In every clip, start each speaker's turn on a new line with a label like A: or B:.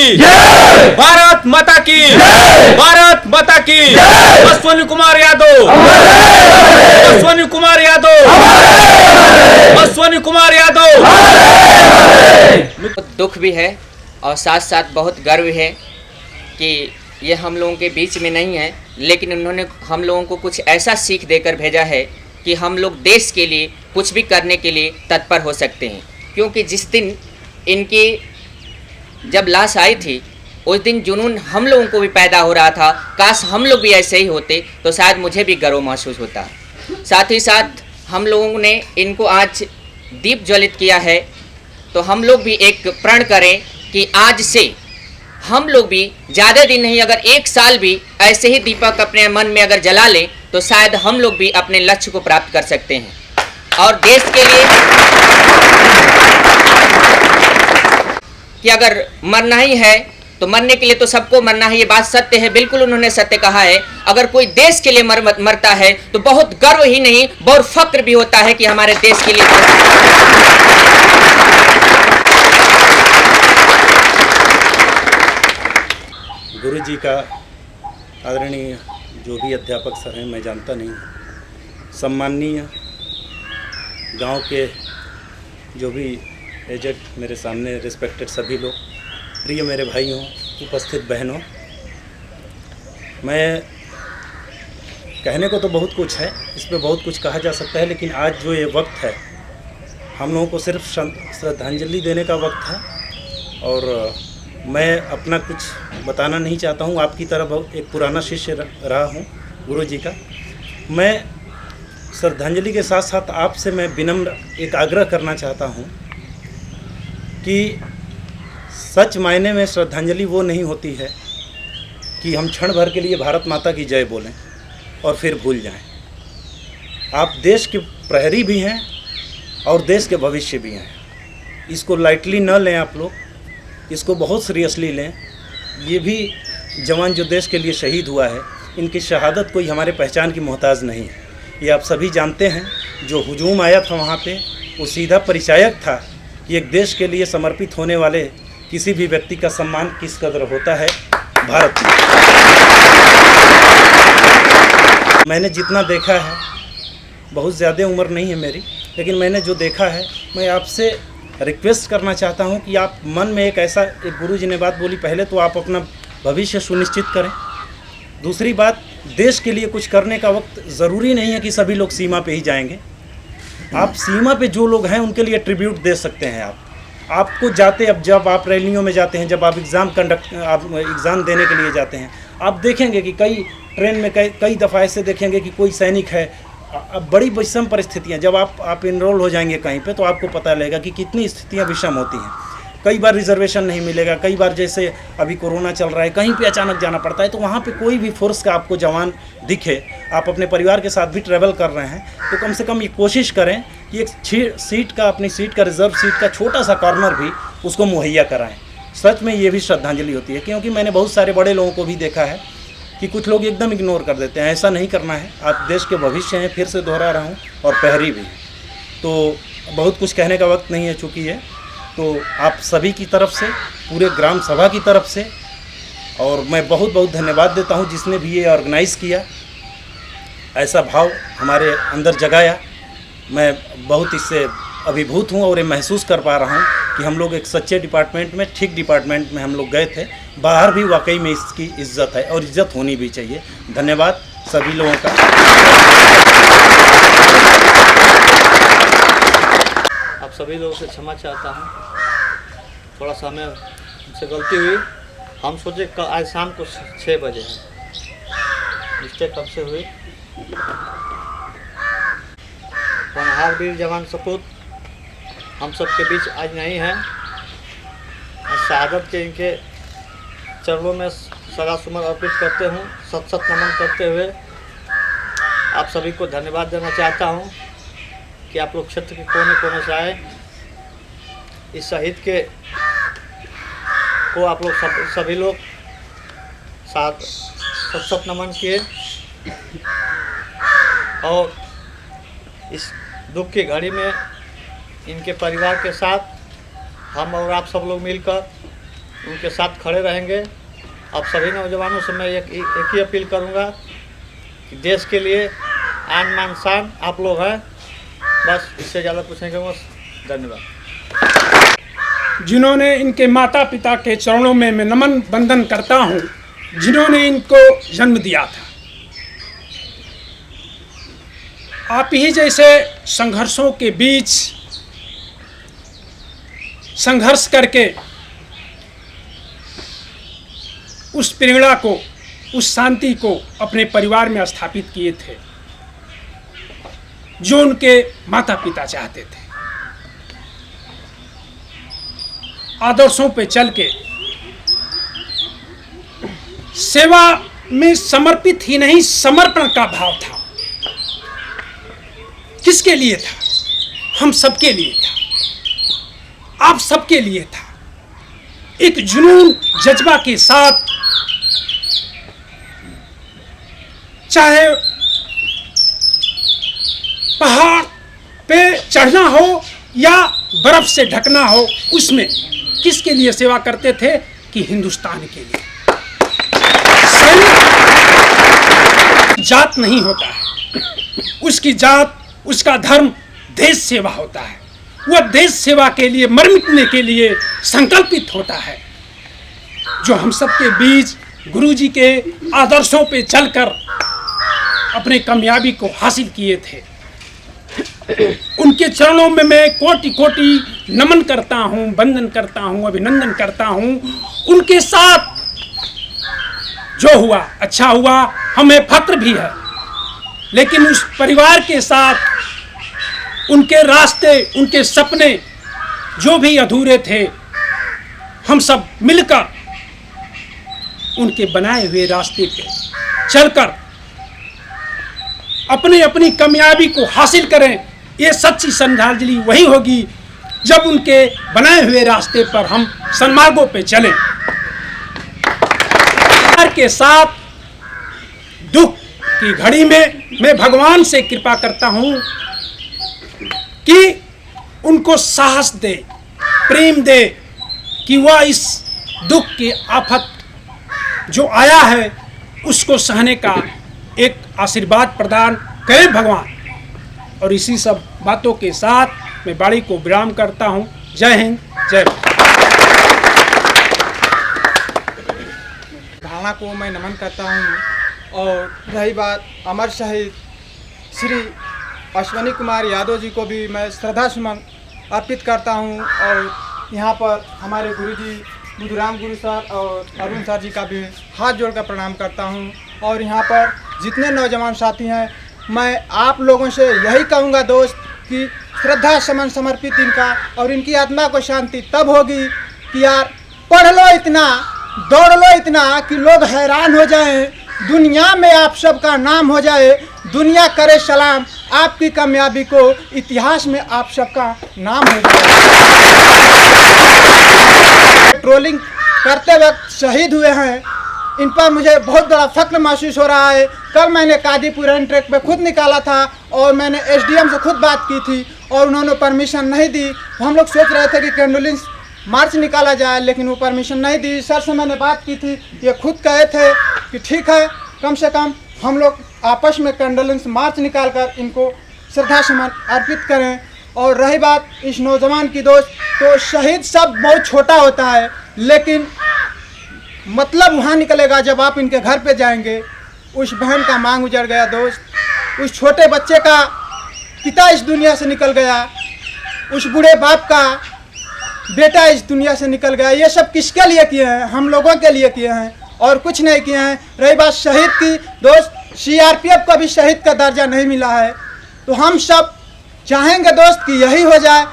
A: भारत माता की, भारत माता की। अश्विनी कुमार यादव, अश्विनी कुमार यादव, अश्विनी कुमार यादव।
B: दुख भी है और साथ साथ बहुत गर्व है कि ये हम लोगों के बीच में नहीं है, लेकिन उन्होंने हम लोगों को कुछ ऐसा सीख देकर भेजा है कि हम लोग देश के लिए कुछ भी करने के लिए तत्पर हो सकते हैं। क्योंकि जिस दिन इनकी जब लाश आई थी उस दिन जुनून हम लोगों को भी पैदा हो रहा था, काश हम लोग भी ऐसे ही होते तो शायद मुझे भी गर्व महसूस होता। साथ ही साथ हम लोगों ने इनको आज दीप ज्वलित किया है, तो हम लोग भी एक प्रण करें कि आज से हम लोग भी ज़्यादा दिन नहीं, अगर 1 साल भी ऐसे ही दीपक अपने मन में अगर जला लें तो शायद हम लोग भी अपने लक्ष्य को प्राप्त कर सकते हैं। और देश के लिए कि अगर मरना ही है तो मरने के लिए तो सबको मरना है, ये बात सत्य है, बिल्कुल उन्होंने सत्य कहा है। अगर कोई देश के लिए मरता है तो बहुत गर्व ही नहीं, बहुत फक्र भी होता है कि हमारे देश के लिए।
C: गुरु जी का आदरणीय जो भी अध्यापक सर हैं, मैं जानता नहीं, सम्माननीय गांव के जो भी एजेड मेरे सामने रिस्पेक्टेड सभी लोग, प्रिय मेरे भाइयों, उपस्थित बहनों, मैं कहने को तो बहुत कुछ है, इस पर बहुत कुछ कहा जा सकता है, लेकिन आज जो ये वक्त है हम लोगों को सिर्फ श्रद्धांजलि देने का वक्त है। और मैं अपना कुछ बताना नहीं चाहता हूँ, आपकी तरह एक पुराना शिष्य रहा हूँ गुरु जी का। मैं श्रद्धांजलि के साथ साथ आपसे मैं विनम्र एक आग्रह करना चाहता हूँ कि सच मायने में श्रद्धांजलि वो नहीं होती है कि हम क्षण भर के लिए भारत माता की जय बोलें और फिर भूल जाएं। आप देश के प्रहरी भी हैं और देश के भविष्य भी हैं, इसको लाइटली न लें आप लोग, इसको बहुत सीरियसली लें। ये भी जवान जो देश के लिए शहीद हुआ है, इनकी शहादत कोई हमारे पहचान की मोहताज नहीं है, ये आप सभी जानते हैं। जो हुजूम आया था वहाँ पे, वो सीधा परिचायक था कि एक देश के लिए समर्पित होने वाले किसी भी व्यक्ति का सम्मान किस कदर होता है भारत में। मैंने जितना देखा है, बहुत ज़्यादा उम्र नहीं है मेरी, लेकिन मैंने जो देखा है, मैं आपसे रिक्वेस्ट करना चाहता हूं कि आप मन में एक ऐसा, एक गुरु जी ने बात बोली, पहले तो आप अपना भविष्य सुनिश्चित करें। दूसरी बात, देश के लिए कुछ करने का वक्त ज़रूरी नहीं है कि सभी लोग सीमा पे ही जाएंगे। आप सीमा पे जो लोग हैं उनके लिए ट्रिब्यूट दे सकते हैं। आपको जाते, अब जब आप रैलियों में जाते हैं, जब आप एग्ज़ाम देने के लिए जाते हैं, आप देखेंगे कि कई ट्रेन में कई दफ़ा ऐसे देखेंगे कि कोई सैनिक है। अब बड़ी विषम परिस्थितियाँ, जब आप इनरोल हो जाएंगे कहीं पे तो आपको पता लगेगा कि कितनी स्थितियाँ विषम होती हैं। कई बार रिजर्वेशन नहीं मिलेगा, कई बार जैसे अभी कोरोना चल रहा है, कहीं पे अचानक जाना पड़ता है, तो वहाँ पे कोई भी फोर्स का आपको जवान दिखे, आप अपने परिवार के साथ भी ट्रैवल कर रहे हैं, तो कम से कम ये कोशिश करें कि एक सीट का, अपनी सीट का, रिजर्व सीट का छोटा सा कॉर्नर भी उसको मुहैया कराएँ। सच में ये भी श्रद्धांजलि होती है, क्योंकि मैंने बहुत सारे बड़े लोगों को भी देखा है कि कुछ लोग एकदम इग्नोर कर देते हैं। ऐसा नहीं करना है, आप देश के भविष्य हैं, फिर से दोहरा रहा हूँ, और प्रहरी भी हैं। तो बहुत कुछ कहने का वक्त नहीं है चूँकि ये, तो आप सभी की तरफ से, पूरे ग्राम सभा की तरफ से, और मैं बहुत बहुत धन्यवाद देता हूँ जिसने भी ये ऑर्गेनाइज़ किया, ऐसा भाव हमारे अंदर जगाया। मैं बहुत इससे अभिभूत हूँ और ये महसूस कर पा रहा हूँ कि हम लोग एक सच्चे डिपार्टमेंट में, ठीक डिपार्टमेंट में हम लोग गए थे। बाहर भी वाकई में इसकी इज्जत है और इज्जत होनी भी चाहिए। धन्यवाद सभी लोगों का।
D: आप सभी लोगों से क्षमा चाहता हूँ, थोड़ा सा हमें से गलती हुई। हम सोचे कल आज शाम को 6 बजे है, मिस्टेक कब से हुई। होनहार वीर जवान सपूत हम सब के बीच आज नहीं है। शहादत के इनके चरणों में सगा सुमन अर्पित करते हूँ, सत सत नमन करते हुए आप सभी को धन्यवाद देना चाहता हूँ कि आप लोग क्षेत्र के कोने कोने से आए, इस शहीद के को आप लोग सभी लोग साथ सत सत नमन किए और इस दुख की घड़ी में इनके परिवार के साथ हम और आप सब लोग मिलकर उनके साथ खड़े रहेंगे। अब सभी नौजवानों से मैं एक ही अपील करूंगा कि देश के लिए आन मान शान आप लोग हैं, बस इससे ज़्यादा पूछने के बस। धन्यवाद।
E: जिन्होंने इनके माता पिता के चरणों में मैं नमन बंदन करता हूँ, जिन्होंने इनको जन्म दिया था। आप ही जैसे संघर्षों के बीच संघर्ष करके उस प्रेरणा को, उस शांति को अपने परिवार में स्थापित किए थे जो उनके माता पिता चाहते थे। आदर्शों पे चल के सेवा में समर्पित ही नहीं, समर्पण का भाव था। किसके लिए था? हम सबके लिए था, आप सबके लिए था। एक जुनून जज्बा के साथ, चाहे पहाड़ पे चढ़ना हो या बर्फ से ढकना हो, उसमें किसके लिए सेवा करते थे? कि हिंदुस्तान के लिए। सैनिक जात नहीं होता है, उसकी जात, उसका धर्म देश सेवा होता है। वह देश सेवा के लिए मर मिटने के लिए संकल्पित होता है। जो हम सबके बीच गुरुजी के आदर्शों पे चलकर अपने कामयाबी को हासिल किए थे, उनके चरणों में मैं कोटि कोटि नमन करता हूँ, वंदन करता हूँ, अभिनंदन करता हूँ। उनके साथ जो हुआ अच्छा हुआ, हमें फक्र भी है, लेकिन उस परिवार के साथ उनके रास्ते, उनके सपने जो भी अधूरे थे, हम सब मिलकर उनके बनाए हुए रास्ते पे चलकर अपनी अपनी कामयाबी को हासिल करें। ये सच्ची श्रद्धांजलि वही होगी जब उनके बनाए हुए रास्ते पर हम सन्मार्गों पे चलें। के साथ दुख की घड़ी में मैं भगवान से कृपा करता हूं कि उनको साहस दे, प्रेम दे, कि वह इस दुख की आफत जो आया है उसको सहने का एक आशीर्वाद प्रदान करें भगवान। और इसी सब बातों के साथ मैं वाणी को विराम करता हूं। जय हिंद, जय भारत।
F: धारणा को मैं नमन करता हूं। और रही बात अमर शहीद श्री अश्वनी कुमार यादव जी को भी मैं श्रद्धा सुमन अर्पित करता हूं। और यहाँ पर हमारे गुरुजी बुधुराम गुरु सर और अरुण सर जी का भी हाथ जोड़कर प्रणाम करता हूं। और यहाँ पर जितने नौजवान साथी हैं, मैं आप लोगों से यही कहूँगा दोस्त कि श्रद्धा सुमन समर्पित इनका, और इनकी आत्मा को शांति तब होगी कि यार पढ़ लो इतना, दौड़ लो इतना कि लोग हैरान हो जाएं, दुनिया में आप सबका नाम हो जाए, दुनिया करे सलाम आपकी कामयाबी को, इतिहास में आप सबका नाम हो जाए। ट्रोलिंग करते वक्त शहीद हुए हैं, इन पर मुझे बहुत बड़ा फख्र महसूस हो रहा है। कल मैंने कादीपुर रन ट्रैक पे खुद निकाला था और मैंने एसडीएम से खुद बात की थी और उन्होंने परमिशन नहीं दी। हम लोग सोच रहे थे कि कैंडोलेंस मार्च निकाला जाए, लेकिन वो परमिशन नहीं दी। सर से मैंने बात की थी, ये खुद कहे थे कि ठीक है, कम से कम हम लोग आपस में कैंडोलेंस मार्च निकाल कर इनको श्रद्धा सुमन अर्पित करें। और रही बात इस नौजवान की दोस्त, तो शहीद सब बहुत छोटा होता है, लेकिन मतलब वहाँ निकलेगा जब आप इनके घर पे जाएंगे। उस बहन का मांग उजड़ गया दोस्त, उस छोटे बच्चे का पिता इस दुनिया से निकल गया, उस बूढ़े बाप का बेटा इस दुनिया से निकल गया। ये सब किसके लिए किए हैं? हम लोगों के लिए किए हैं और कुछ नहीं किए हैं। रही बात शहीद की दोस्त, सीआरपीएफ को भी शहीद का दर्जा नहीं मिला है। तो हम सब चाहेंगे दोस्त कि यही हो जाए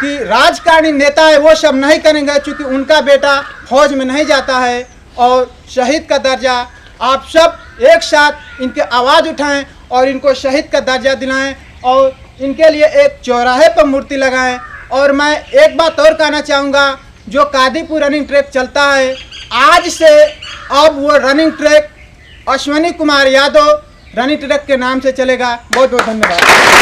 F: कि राजकारणी नेता है वो सब नहीं करेंगे, क्योंकि उनका बेटा फौज में नहीं जाता है, और शहीद का दर्जा आप सब एक साथ इनके आवाज़ उठाएं और इनको शहीद का दर्जा दिलाएं और इनके लिए एक चौराहे पर मूर्ति लगाएं। और मैं एक बात और कहना चाहूँगा, जो कादीपुर रनिंग ट्रैक चलता है, आज से अब वो running track Ashwani Kumar Yadav running track के नाम से चलेगा। बहुत बहुत धन्यवाद।